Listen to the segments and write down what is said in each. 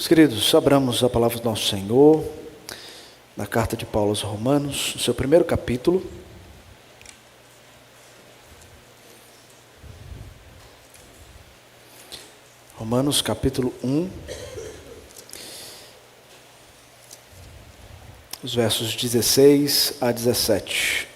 Meus queridos, abramos a palavra do nosso Senhor, na carta de Paulo aos Romanos, no seu primeiro capítulo. Romanos capítulo 1, os versos 16 a 17.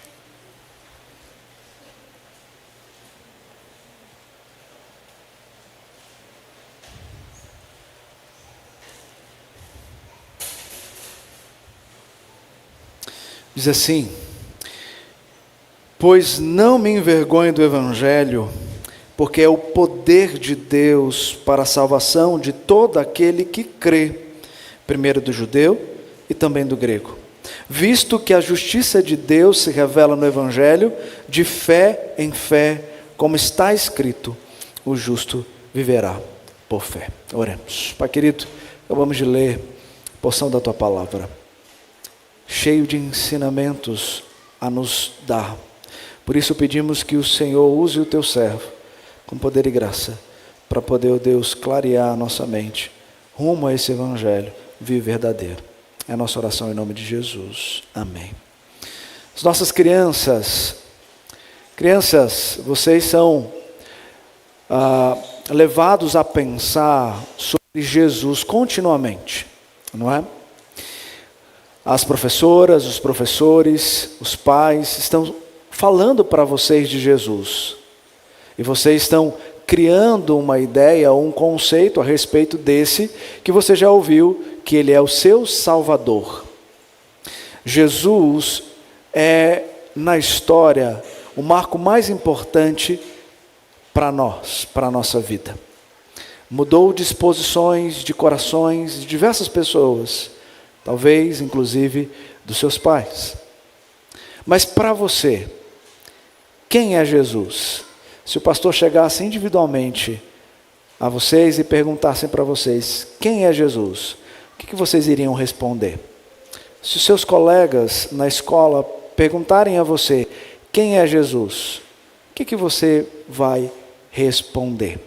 Diz assim: pois não me envergonho do Evangelho, porque é o poder de Deus para a salvação de todo aquele que crê, primeiro do judeu e também do grego. Visto que a justiça de Deus se revela no Evangelho, de fé em fé, como está escrito, o justo viverá por fé. Oremos. Pai querido, acabamos de ler a porção da Tua Palavra, cheio de ensinamentos a nos dar. Por isso pedimos que o Senhor use o Teu servo com poder e graça, para poder, ó Deus, clarear a nossa mente rumo a esse Evangelho vivo e verdadeiro. É a nossa oração em nome de Jesus. Amém. As nossas crianças, vocês são levados a pensar sobre Jesus continuamente, não é? As professoras, os professores, os pais estão falando para vocês de Jesus. E vocês estão criando uma ideia, um conceito a respeito desse, que você já ouviu, que ele é o seu Salvador. Jesus é, na história, o marco mais importante para nós, para a nossa vida. Mudou disposições de corações de diversas pessoas, talvez, inclusive, dos seus pais. Mas para você, quem é Jesus? Se o pastor chegasse individualmente a vocês e perguntassem para vocês, quem é Jesus? O que vocês iriam responder? Se os seus colegas na escola perguntarem a você, quem é Jesus? O que você vai responder?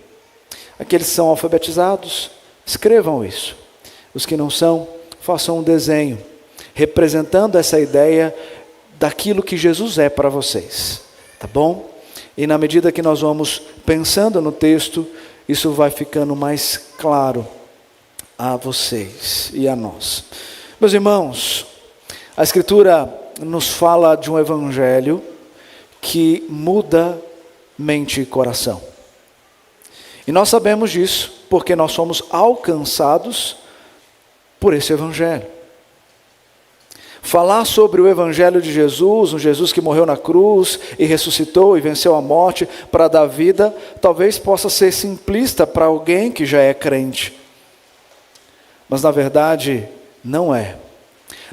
Aqueles que são alfabetizados, escrevam isso. Os que não são, façam um desenho, representando essa ideia daquilo que Jesus é para vocês, tá bom? E na medida que nós vamos pensando no texto, isso vai ficando mais claro a vocês e a nós. Meus irmãos, a Escritura nos fala de um Evangelho que muda mente e coração. E nós sabemos disso porque nós somos alcançados por esse Evangelho. Falar sobre o Evangelho de Jesus, um Jesus que morreu na cruz e ressuscitou e venceu a morte para dar vida, talvez possa ser simplista para alguém que já é crente. Mas na verdade, não é.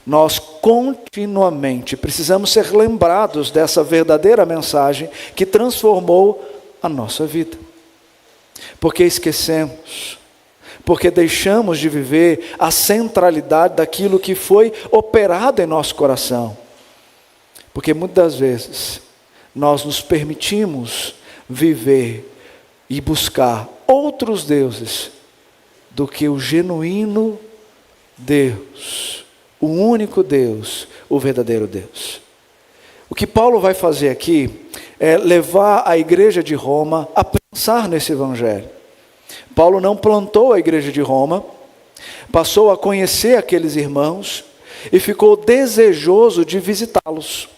Nós continuamente precisamos ser lembrados dessa verdadeira mensagem que transformou a nossa vida. Porque esquecemos, porque deixamos de viver a centralidade daquilo que foi operado em nosso coração. Porque muitas vezes nós nos permitimos viver e buscar outros deuses do que o genuíno Deus, o único Deus, o verdadeiro Deus. O que Paulo vai fazer aqui é levar a igreja de Roma a pensar nesse Evangelho. Paulo não plantou a igreja de Roma, passou a conhecer aqueles irmãos e ficou desejoso de visitá-los,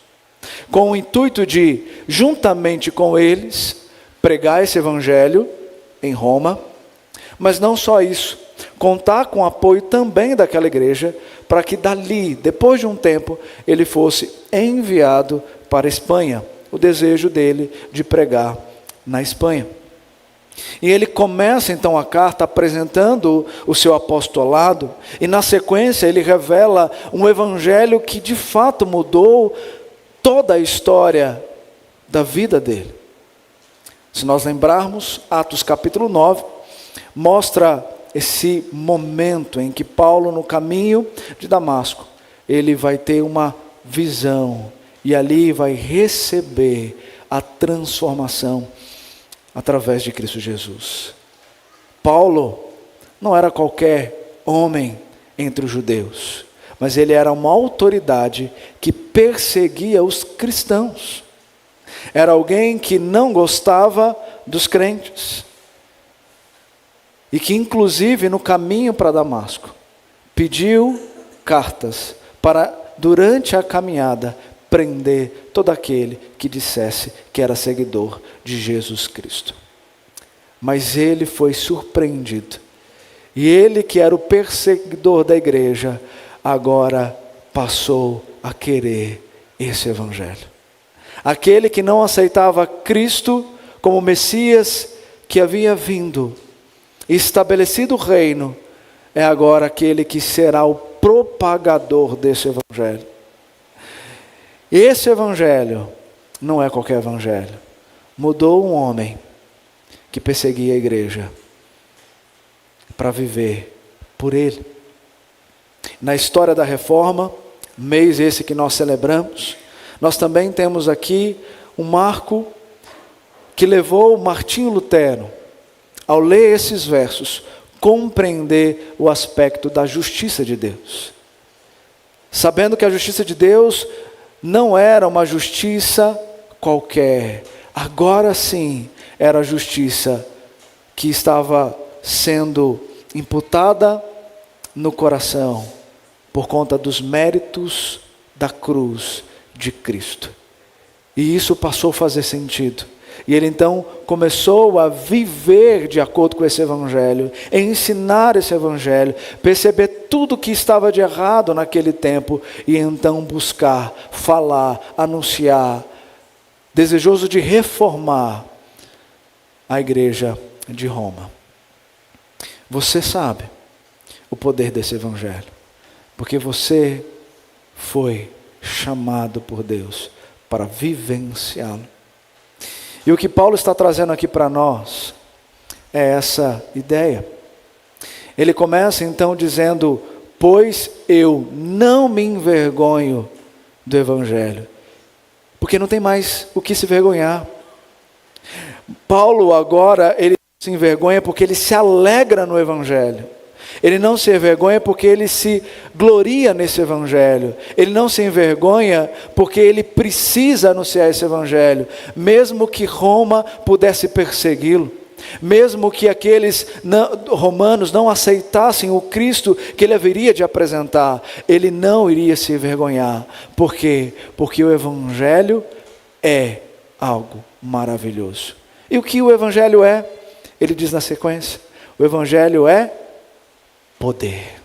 com o intuito de, juntamente com eles, pregar esse Evangelho em Roma, mas não só isso, contar com o apoio também daquela igreja, para que dali, depois de um tempo, ele fosse enviado para a Espanha, o desejo dele de pregar na Espanha. E ele começa então a carta apresentando o seu apostolado, e na sequência ele revela um Evangelho que de fato mudou toda a história da vida dele. Se nós lembrarmos, Atos capítulo 9, mostra esse momento em que Paulo, no caminho de Damasco, ele vai ter uma visão, e ali vai receber a transformação através de Cristo Jesus. Paulo não era qualquer homem entre os judeus, mas ele era uma autoridade que perseguia os cristãos. Era alguém que não gostava dos crentes. E que inclusive no caminho para Damasco, pediu cartas para, durante a caminhada, prender todo aquele que dissesse que era seguidor de Jesus Cristo. Mas ele foi surpreendido. E ele, que era o perseguidor da igreja, agora passou a querer esse evangelho. Aquele que não aceitava Cristo como Messias que havia vindo e estabelecido o reino, é agora aquele que será o propagador desse evangelho. Esse evangelho não é qualquer evangelho. Mudou um homem que perseguia a igreja para viver por ele. Na história da reforma, mês esse que nós celebramos, nós também temos aqui um marco que levou Martinho Lutero, ao ler esses versos, compreender o aspecto da justiça de Deus. Sabendo que a justiça de Deus não era uma justiça qualquer, agora sim era a justiça que estava sendo imputada no coração por conta dos méritos da cruz de Cristo. E isso passou a fazer sentido. E ele então começou a viver de acordo com esse evangelho, a ensinar esse evangelho, perceber tudo que estava de errado naquele tempo e então buscar, falar, anunciar, desejoso de reformar a igreja de Roma. Você sabe o poder desse evangelho, porque você foi chamado por Deus para vivenciá-lo. E o que Paulo está trazendo aqui para nós é essa ideia. Ele começa então dizendo: pois eu não me envergonho do evangelho, porque não tem mais o que se vergonhar. Paulo agora, ele se envergonha porque ele se alegra no evangelho. Ele não se envergonha porque ele se gloria nesse evangelho. Ele não se envergonha porque ele precisa anunciar esse evangelho. Mesmo que Roma pudesse persegui-lo, mesmo que aqueles romanos não aceitassem o Cristo que ele haveria de apresentar, ele não iria se envergonhar. Por quê? Porque o evangelho é algo maravilhoso. E o que o evangelho é? Ele diz na sequência: o evangelho é poder.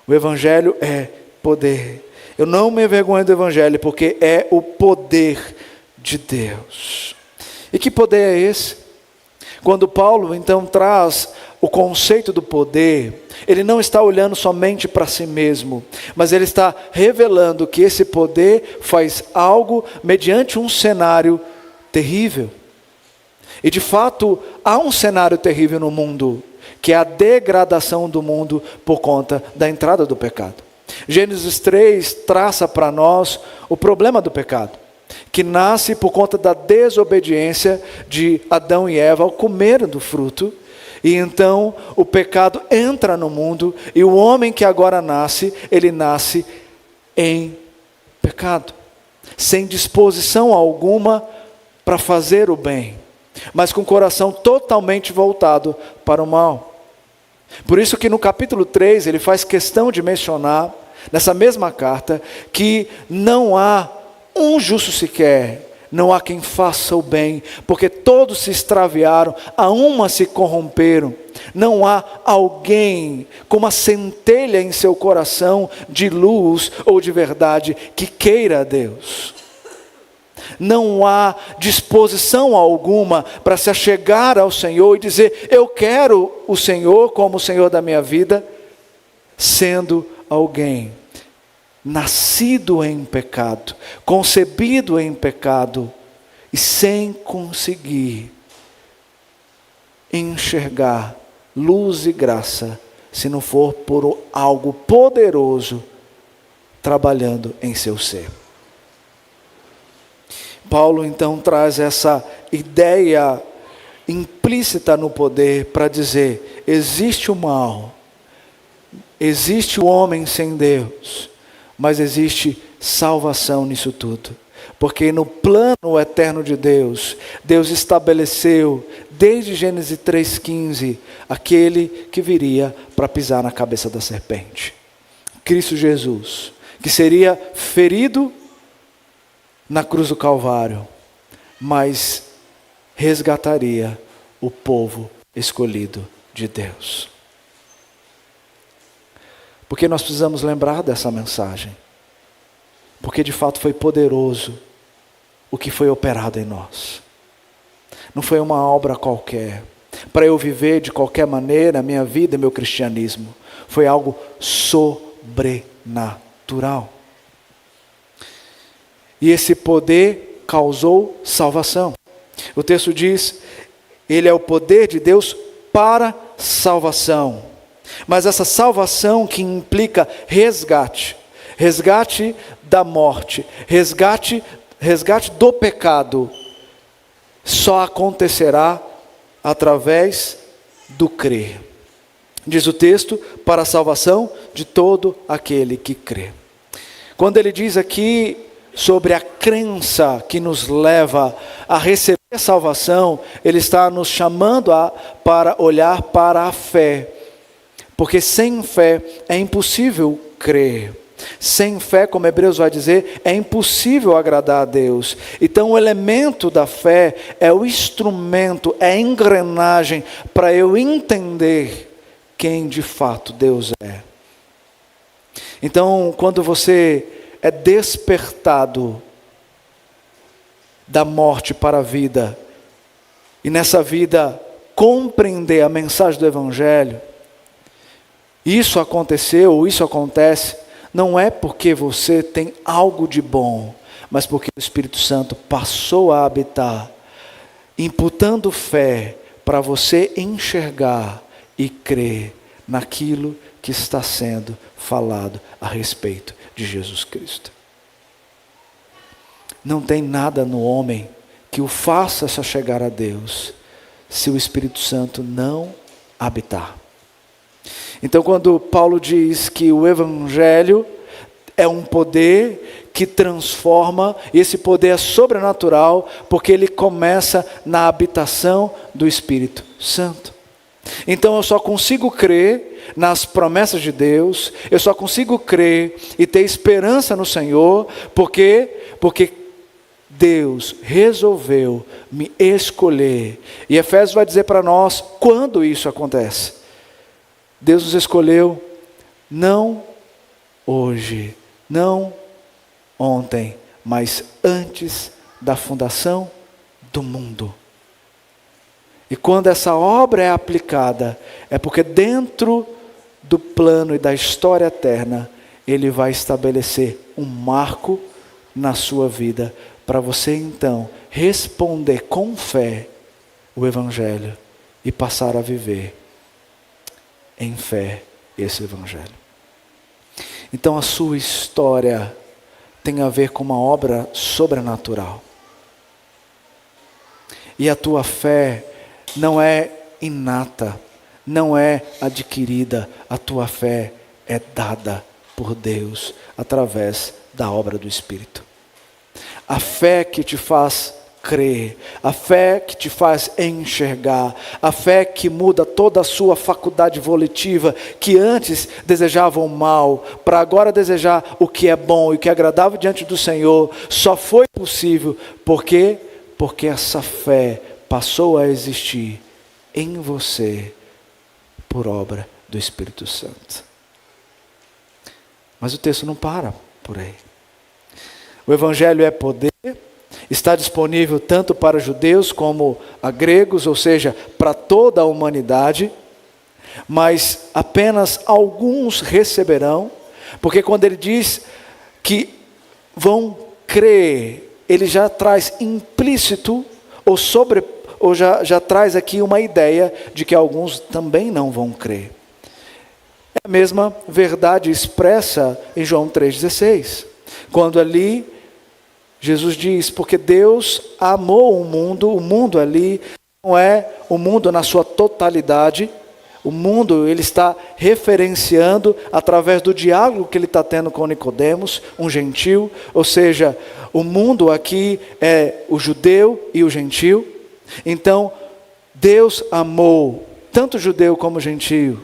O evangelho é poder. Eu não me envergonho do evangelho porque é o poder de Deus. E que poder é esse? Quando Paulo então traz o conceito do poder, ele não está olhando somente para si mesmo, mas ele está revelando que esse poder faz algo mediante um cenário terrível. E de fato há um cenário terrível no mundo, que é a degradação do mundo por conta da entrada do pecado. Gênesis 3 traça para nós o problema do pecado, que nasce por conta da desobediência de Adão e Eva ao comerem do fruto. E então o pecado entra no mundo, e o homem que agora nasce, ele nasce em pecado, sem disposição alguma para fazer o bem, mas com o coração totalmente voltado para o mal. Por isso que no capítulo 3 ele faz questão de mencionar, nessa mesma carta, que não há um justo sequer, não há quem faça o bem, porque todos se extraviaram, a uma se corromperam. Não há alguém com uma centelha em seu coração de luz ou de verdade que queira a Deus. Não há disposição alguma para se achegar ao Senhor e dizer: eu quero o Senhor como o Senhor da minha vida, sendo alguém nascido em pecado, concebido em pecado e sem conseguir enxergar luz e graça, se não for por algo poderoso trabalhando em seu ser. Paulo então traz essa ideia implícita no poder para dizer: existe o mal, existe o homem sem Deus, mas existe salvação nisso tudo. Porque no plano eterno de Deus, Deus estabeleceu, desde Gênesis 3,15, aquele que viria para pisar na cabeça da serpente. Cristo Jesus, que seria ferido na cruz do Calvário, mas resgataria o povo escolhido de Deus. Porque nós precisamos lembrar dessa mensagem. Porque de fato foi poderoso o que foi operado em nós. Não foi uma obra qualquer, para eu viver de qualquer maneira a minha vida e meu cristianismo. Foi algo sobrenatural. E esse poder causou salvação. O texto diz, ele é o poder de Deus para salvação. Mas essa salvação que implica resgate, resgate da morte, resgate do pecado, só acontecerá através do crer. Diz o texto, para a salvação de todo aquele que crê. Quando ele diz aqui sobre a crença que nos leva a receber a salvação, ele está nos chamando para olhar para a fé. Porque sem fé é impossível crer. Sem fé, como Hebreus vai dizer, é impossível agradar a Deus. Então o elemento da fé é o instrumento, é a engrenagem para eu entender quem de fato Deus é. Então quando você é despertado da morte para a vida, e nessa vida compreender a mensagem do Evangelho, isso aconteceu, isso acontece, não é porque você tem algo de bom, mas porque o Espírito Santo passou a habitar, imputando fé para você enxergar e crer naquilo que está sendo falado a respeito de Jesus Cristo. Não tem nada no homem que o faça se chegar a Deus, se o Espírito Santo não habitar. Então quando Paulo diz que o Evangelho é um poder que transforma, e esse poder é sobrenatural, porque ele começa na habitação do Espírito Santo. Então eu só consigo crer nas promessas de Deus, eu só consigo crer e ter esperança no Senhor, porque Deus resolveu me escolher. E Efésios vai dizer para nós quando isso acontece. Deus nos escolheu não hoje, não ontem, mas antes da fundação do mundo. E quando essa obra é aplicada, é porque dentro do plano e da história eterna, Ele vai estabelecer um marco na sua vida, para você então responder com fé o Evangelho e passar a viver em fé esse Evangelho. Então a sua história tem a ver com uma obra sobrenatural. E a tua fé não é inata, não é adquirida, a tua fé é dada por Deus através da obra do Espírito. A fé que te faz crer, a fé que te faz enxergar, a fé que muda toda a sua faculdade volitiva, que antes desejava o mal, para agora desejar o que é bom e o que é agradável diante do Senhor, só foi possível, porque essa fé passou a existir em você, por obra do Espírito Santo. Mas o texto não para por aí. O Evangelho é poder, está disponível tanto para judeus como a gregos, ou seja, para toda a humanidade, mas apenas alguns receberão, porque quando ele diz que vão crer, ele já traz implícito, ou já traz aqui uma ideia de que alguns também não vão crer. É a mesma verdade expressa em João 3,16, quando ali Jesus diz, porque Deus amou o mundo ali não é o mundo na sua totalidade, O mundo, ele está referenciando através do diálogo que ele está tendo com Nicodemos, um gentil, ou seja, o mundo aqui é o judeu e o gentil. Então, Deus amou tanto o judeu como o gentio,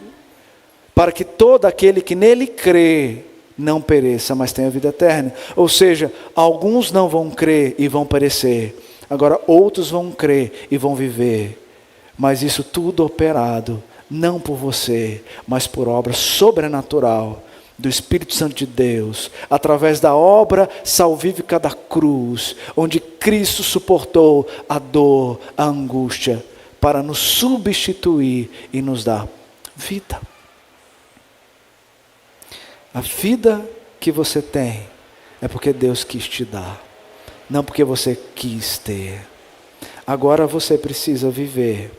para que todo aquele que nele crê não pereça, mas tenha vida eterna. Ou seja, alguns não vão crer e vão perecer, agora outros vão crer e vão viver. Mas isso tudo operado, não por você, mas por obra sobrenatural do Espírito Santo de Deus, através da obra salvífica da cruz, onde Cristo suportou a dor, a angústia, para nos substituir e nos dar vida. A vida que você tem é porque Deus quis te dar, não porque você quis ter. Agora você precisa viver,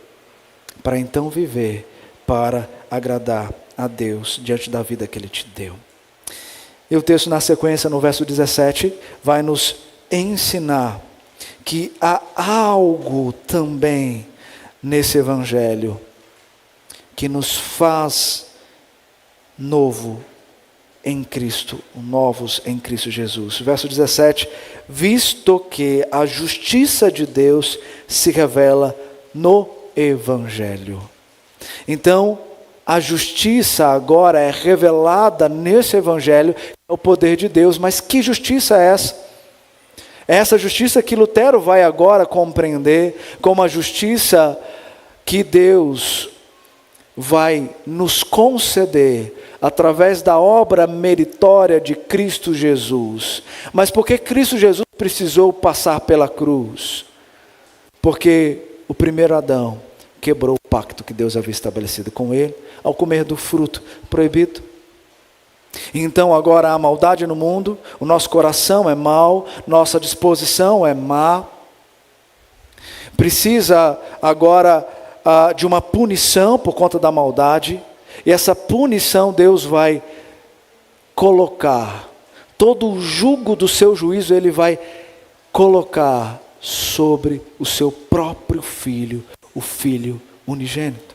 para então viver, para agradar a Deus diante da vida que Ele te deu. E o texto na sequência, no verso 17, vai nos ensinar que há algo também nesse Evangelho que nos faz novo em Cristo, novos em Cristo Jesus. Verso 17, visto que a justiça de Deus se revela no Evangelho. Então, a justiça agora é revelada nesse Evangelho, é o poder de Deus. Mas que justiça é essa? É essa justiça que Lutero vai agora compreender como a justiça que Deus vai nos conceder através da obra meritória de Cristo Jesus. Mas por que Cristo Jesus precisou passar pela cruz? Porque o primeiro Adão quebrou o pacto que Deus havia estabelecido com ele, ao comer do fruto proibido. Então agora há maldade no mundo, o nosso coração é mau, nossa disposição é má. Precisa agora de uma punição por conta da maldade, e essa punição Deus vai colocar, todo o jugo do seu juízo Ele vai colocar sobre o seu próprio Filho, o Filho unigênito.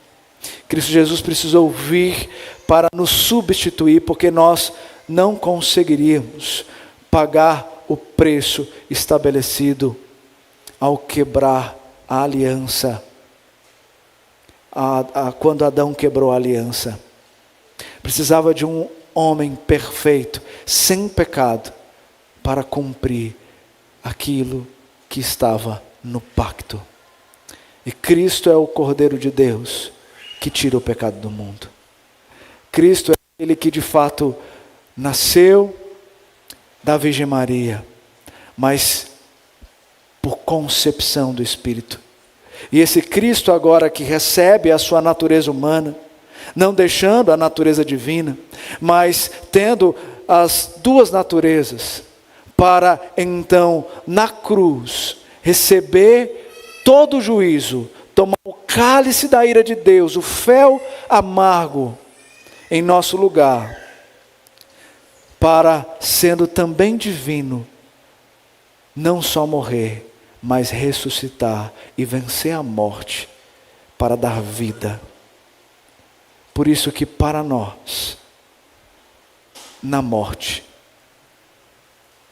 Cristo Jesus precisou vir para nos substituir, porque nós não conseguiríamos pagar o preço estabelecido ao quebrar a aliança, quando Adão quebrou a aliança. Precisava de um homem perfeito, sem pecado, para cumprir aquilo que estava no pacto. E Cristo é o Cordeiro de Deus que tira o pecado do mundo. Cristo é aquele que de fato nasceu da Virgem Maria, mas por concepção do Espírito. E esse Cristo agora que recebe a sua natureza humana, não deixando a natureza divina, mas tendo as duas naturezas, para então na cruz receber todo o juízo, tomar o cálice da ira de Deus, o fel amargo em nosso lugar, para, sendo também divino, não só morrer, mas ressuscitar e vencer a morte, para dar vida. Por isso que para nós, na morte,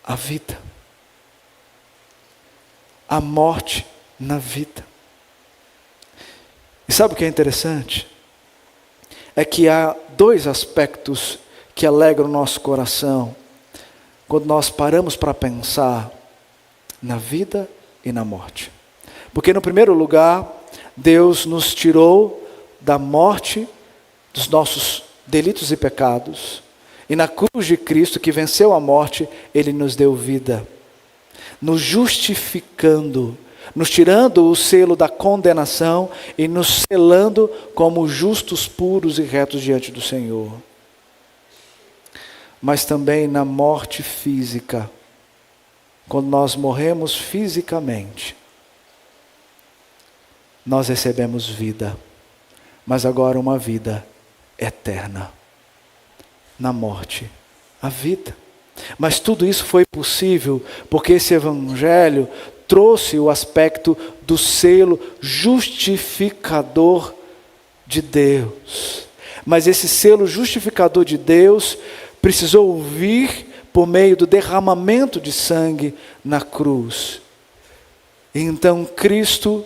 a vida. A morte na vida. E sabe o que é interessante? É que há dois aspectos que alegram o nosso coração, quando nós paramos para pensar na vida e na morte. Porque no primeiro lugar, Deus nos tirou da morte dos nossos delitos e pecados, e na cruz de Cristo, que venceu a morte, Ele nos deu vida, nos justificando, nos tirando o selo da condenação e nos selando como justos, puros e retos diante do Senhor. Mas também na morte física, quando nós morremos fisicamente, nós recebemos vida, mas agora uma vida eterna. Na morte, a vida. Mas tudo isso foi possível porque esse Evangelho trouxe o aspecto do selo justificador de Deus. Mas esse selo justificador de Deus precisou vir por meio do derramamento de sangue na cruz. E então Cristo,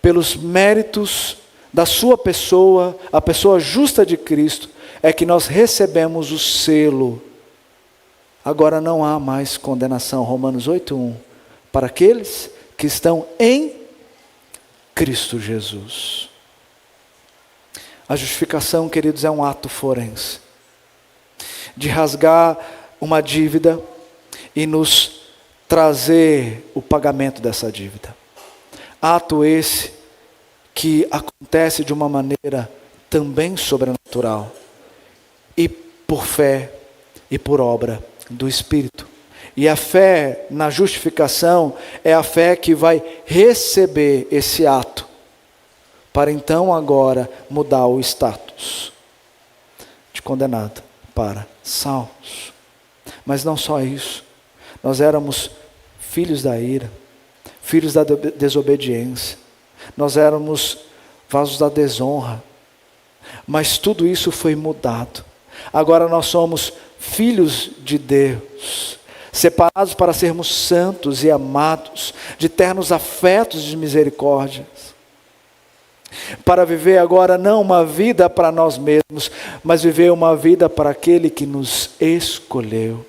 pelos méritos da sua pessoa, a pessoa justa de Cristo, é que nós recebemos o selo. Agora não há mais condenação, Romanos 8:1, para aqueles que estão em Cristo Jesus. A justificação, queridos, é um ato forense, de rasgar uma dívida e nos trazer o pagamento dessa dívida. Ato esse que acontece de uma maneira também sobrenatural, e por fé e por obra do Espírito. E a fé na justificação é a fé que vai receber esse ato, para então agora mudar o status de condenado para salvos. Mas não só isso, nós éramos filhos da ira, filhos da desobediência, nós éramos vasos da desonra, mas tudo isso foi mudado. Agora nós somos filhos de Deus, separados para sermos santos e amados, de ternos afetos de misericórdia, para viver agora não uma vida para nós mesmos, mas viver uma vida para aquele que nos escolheu.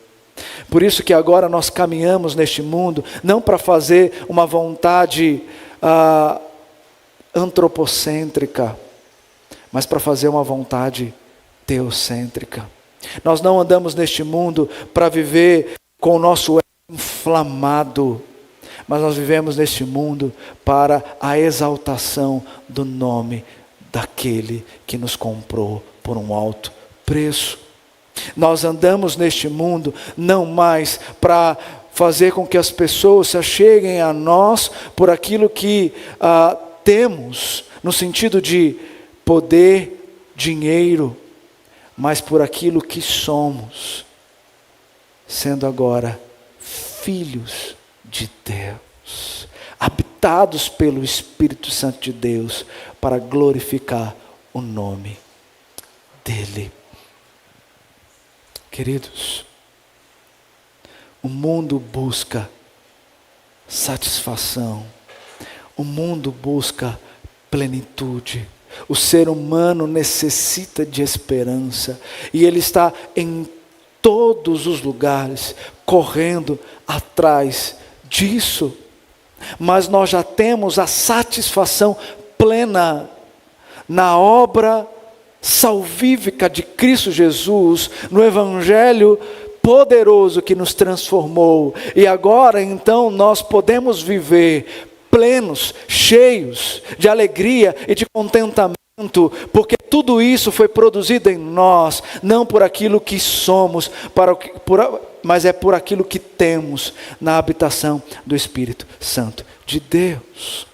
Por isso que agora nós caminhamos neste mundo, não para fazer uma vontade antropocêntrica, mas para fazer uma vontade teocêntrica. Nós não andamos neste mundo para viver com o nosso ego inflamado, mas nós vivemos neste mundo para a exaltação do nome daquele que nos comprou por um alto preço. Nós andamos neste mundo não mais para fazer com que as pessoas se acheguem a nós por aquilo que temos, no sentido de poder, dinheiro, mas por aquilo que somos, sendo agora filhos de Deus, habitados pelo Espírito Santo de Deus, para glorificar o nome dEle. Queridos, o mundo busca satisfação, o mundo busca plenitude, o ser humano necessita de esperança, e ele está em todos os lugares correndo atrás disso, mas nós já temos a satisfação plena na obra salvífica de Cristo Jesus, no Evangelho poderoso que nos transformou, e agora então nós podemos viver plenos, cheios de alegria e de contentamento, porque tudo isso foi produzido em nós, não por aquilo que somos, mas é por aquilo que temos na habitação do Espírito Santo de Deus.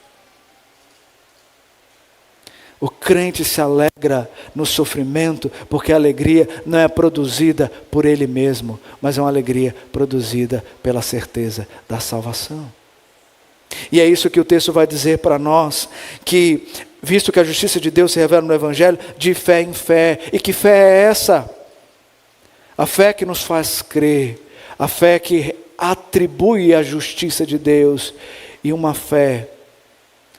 O crente se alegra no sofrimento, porque a alegria não é produzida por ele mesmo, mas é uma alegria produzida pela certeza da salvação. E é isso que o texto vai dizer para nós, que visto que a justiça de Deus se revela no Evangelho, de fé em fé. E que fé é essa? A fé que nos faz crer, a fé que atribui a justiça de Deus, e uma fé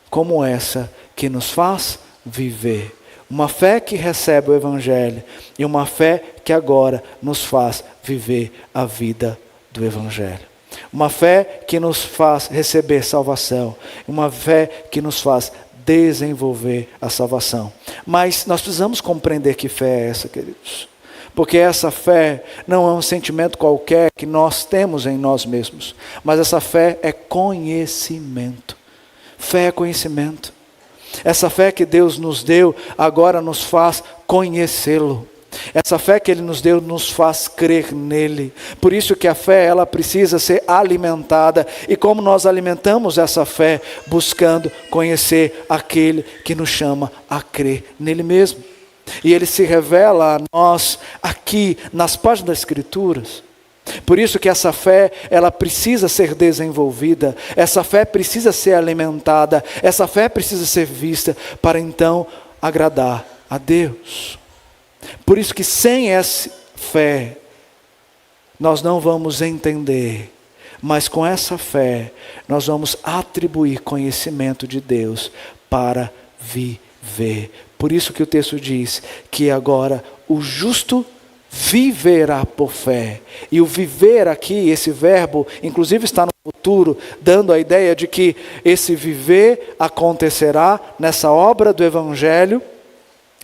como essa que nos faz viver. Uma fé que recebe o Evangelho, e uma fé que agora nos faz viver a vida do Evangelho. Uma fé que nos faz receber salvação, uma fé que nos faz desenvolver a salvação. Mas nós precisamos compreender que fé é essa, queridos, porque essa fé não é um sentimento qualquer que nós temos em nós mesmos, mas essa fé é conhecimento. Fé é conhecimento. Essa fé que Deus nos deu agora nos faz conhecê-lo. Essa fé que Ele nos deu nos faz crer nele. Por isso que a fé, ela precisa ser alimentada. E como nós alimentamos essa fé? Buscando conhecer aquele que nos chama a crer nele mesmo. E Ele se revela a nós aqui nas páginas das Escrituras. Por isso que essa fé, ela precisa ser desenvolvida. Essa fé precisa ser alimentada. Essa fé precisa ser vista para então agradar a Deus. Por isso que sem essa fé, nós não vamos entender, mas com essa fé, nós vamos atribuir conhecimento de Deus para viver. Por isso que o texto diz que agora o justo viverá por fé. E o viver aqui, esse verbo, inclusive está no futuro, dando a ideia de que esse viver acontecerá nessa obra do Evangelho,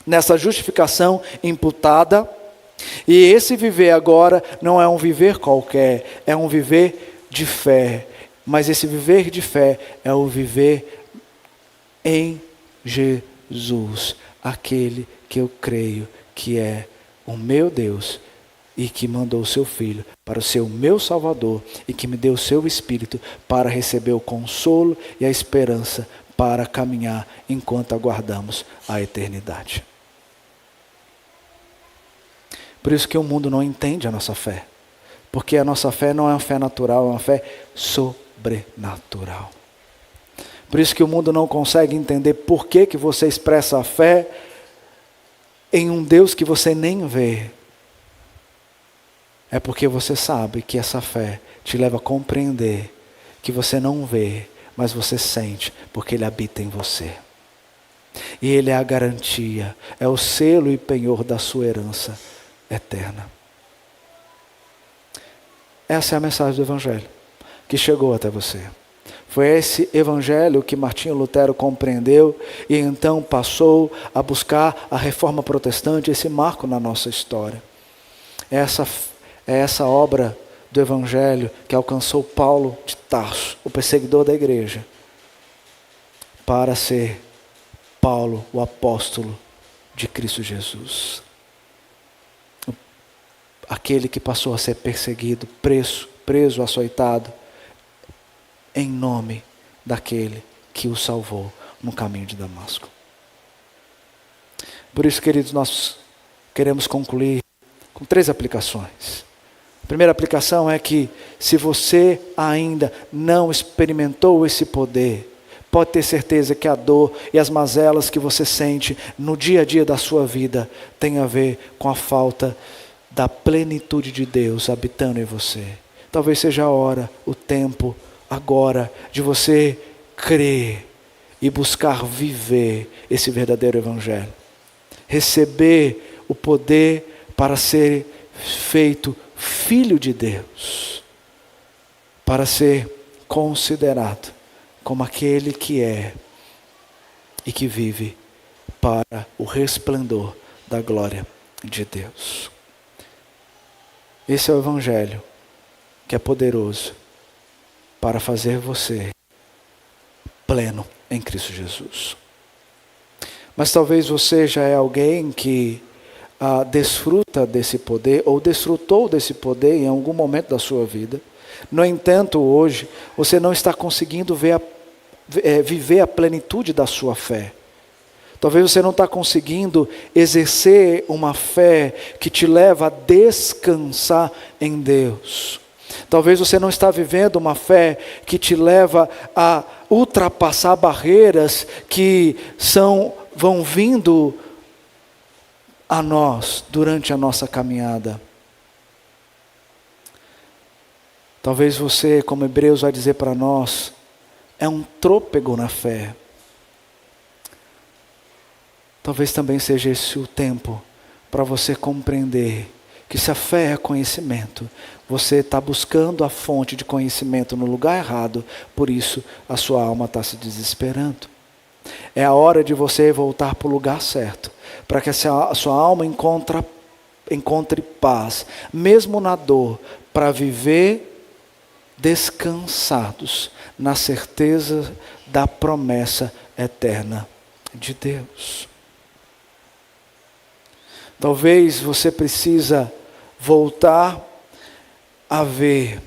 nessa justificação imputada. E esse viver agora não é um viver qualquer, é um viver de fé. Mas esse viver de fé é o viver em Jesus, aquele que eu creio que é o meu Deus e que mandou o seu Filho para ser o meu Salvador e que me deu o seu Espírito para receber o consolo e a esperança para caminhar enquanto aguardamos a eternidade. Por isso que o mundo não entende a nossa fé, porque a nossa fé não é uma fé natural, é uma fé sobrenatural. Por isso que o mundo não consegue entender por que você expressa a fé em um Deus que você nem vê. É porque você sabe que essa fé te leva a compreender que você não vê, mas você sente, porque Ele habita em você. E Ele é a garantia, é o selo e penhor da sua herança eterna. Essa é a mensagem do Evangelho que chegou até você. Foi esse Evangelho que Martinho Lutero compreendeu e então passou a buscar a reforma protestante, esse marco na nossa história. É essa obra do Evangelho que alcançou Paulo de Tarso, o perseguidor da igreja, para ser Paulo, o apóstolo de Cristo Jesus. Aquele que passou a ser perseguido, preso, açoitado, em nome daquele que o salvou no caminho de Damasco. Por isso, queridos, nós queremos concluir com 3 aplicações. A primeira aplicação é que, se você ainda não experimentou esse poder, pode ter certeza que a dor e as mazelas que você sente no dia a dia da sua vida tem a ver com a falta da plenitude de Deus habitando em você. Talvez seja a hora, o tempo, agora, de você crer e buscar viver esse verdadeiro Evangelho. Receber o poder para ser feito filho de Deus. Para ser considerado como aquele que é e que vive para o resplendor da glória de Deus. Esse é o Evangelho que é poderoso para fazer você pleno em Cristo Jesus. Mas talvez você já é alguém que desfruta desse poder ou desfrutou desse poder em algum momento da sua vida. No entanto, hoje, você não está conseguindo viver a plenitude da sua fé. Talvez você não está conseguindo exercer uma fé que te leva a descansar em Deus. Talvez você não está vivendo uma fé que te leva a ultrapassar barreiras que vão vindo a nós durante a nossa caminhada. Talvez você, como Hebreus vai dizer para nós, é um trôpego na fé. Talvez também seja esse o tempo para você compreender que se a fé é conhecimento, você está buscando a fonte de conhecimento no lugar errado, por isso a sua alma está se desesperando. É a hora de você voltar para o lugar certo, para que a sua alma encontre paz, mesmo na dor, para viver descansados na certeza da promessa eterna de Deus. Talvez você precisa voltar a ver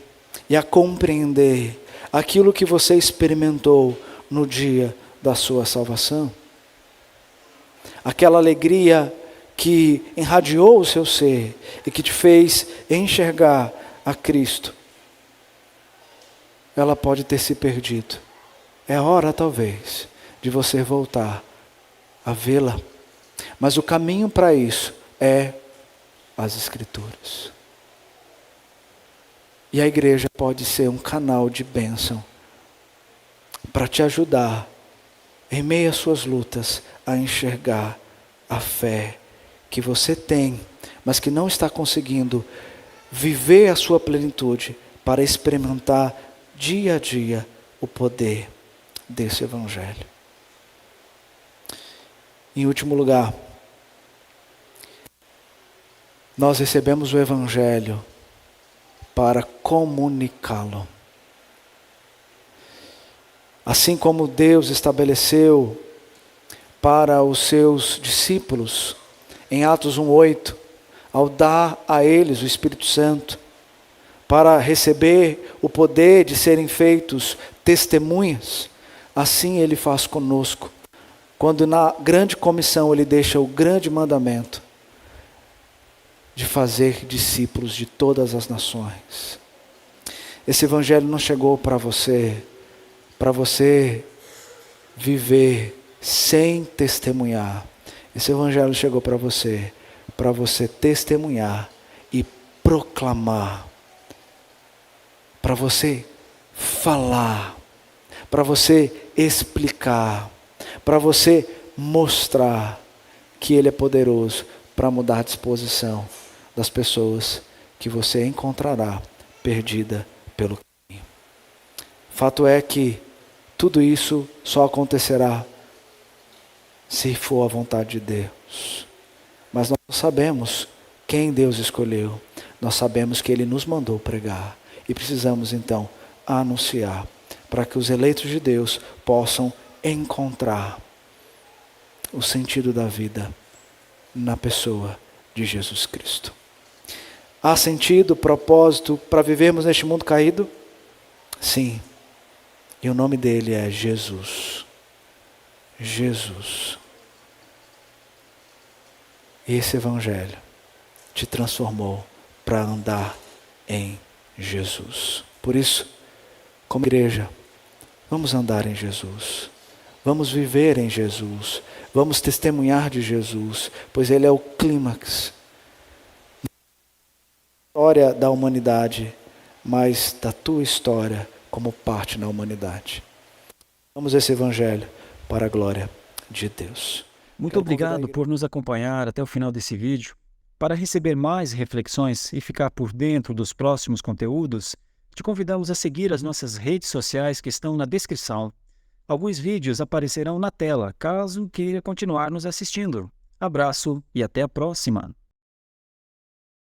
e a compreender aquilo que você experimentou no dia da sua salvação. Aquela alegria que irradiou o seu ser e que te fez enxergar a Cristo. Ela pode ter se perdido. É hora, talvez, de você voltar a vê-la Mas o caminho para isso é as Escrituras. E a igreja pode ser um canal de bênção para te ajudar, em meio às suas lutas, a enxergar a fé que você tem, mas que não está conseguindo viver a sua plenitude para experimentar dia a dia o poder desse Evangelho. Em último lugar, nós recebemos o Evangelho para comunicá-lo. Assim como Deus estabeleceu para os seus discípulos, em Atos 1:8, ao dar a eles o Espírito Santo, para receber o poder de serem feitos testemunhas, assim Ele faz conosco. Quando na grande comissão Ele deixa o grande mandamento de fazer discípulos de todas as nações. Esse Evangelho não chegou para você viver sem testemunhar. Esse Evangelho chegou para você testemunhar e proclamar, para você falar, para você explicar, para você mostrar que Ele é poderoso para mudar a disposição das pessoas que você encontrará perdida pelo caminho. Fato é que tudo isso só acontecerá se for a vontade de Deus. Mas nós sabemos quem Deus escolheu. Nós sabemos que Ele nos mandou pregar. E precisamos então anunciar, para que os eleitos de Deus possam encontrar o sentido da vida na pessoa de Jesus Cristo. Há sentido, propósito para vivermos neste mundo caído? Sim. E o nome dele é Jesus. Jesus. Esse Evangelho te transformou para andar em Jesus. Por isso, como igreja, vamos andar em Jesus. Vamos viver em Jesus. Vamos testemunhar de Jesus, pois Ele é o clímax da história da humanidade, mas da tua história como parte na humanidade. Vamos esse Evangelho para a glória de Deus. Muito obrigado por nos acompanhar até o final desse vídeo. Para receber mais reflexões e ficar por dentro dos próximos conteúdos, te convidamos a seguir as nossas redes sociais que estão na descrição. Alguns vídeos aparecerão na tela, caso queira continuar nos assistindo. Abraço e até a próxima!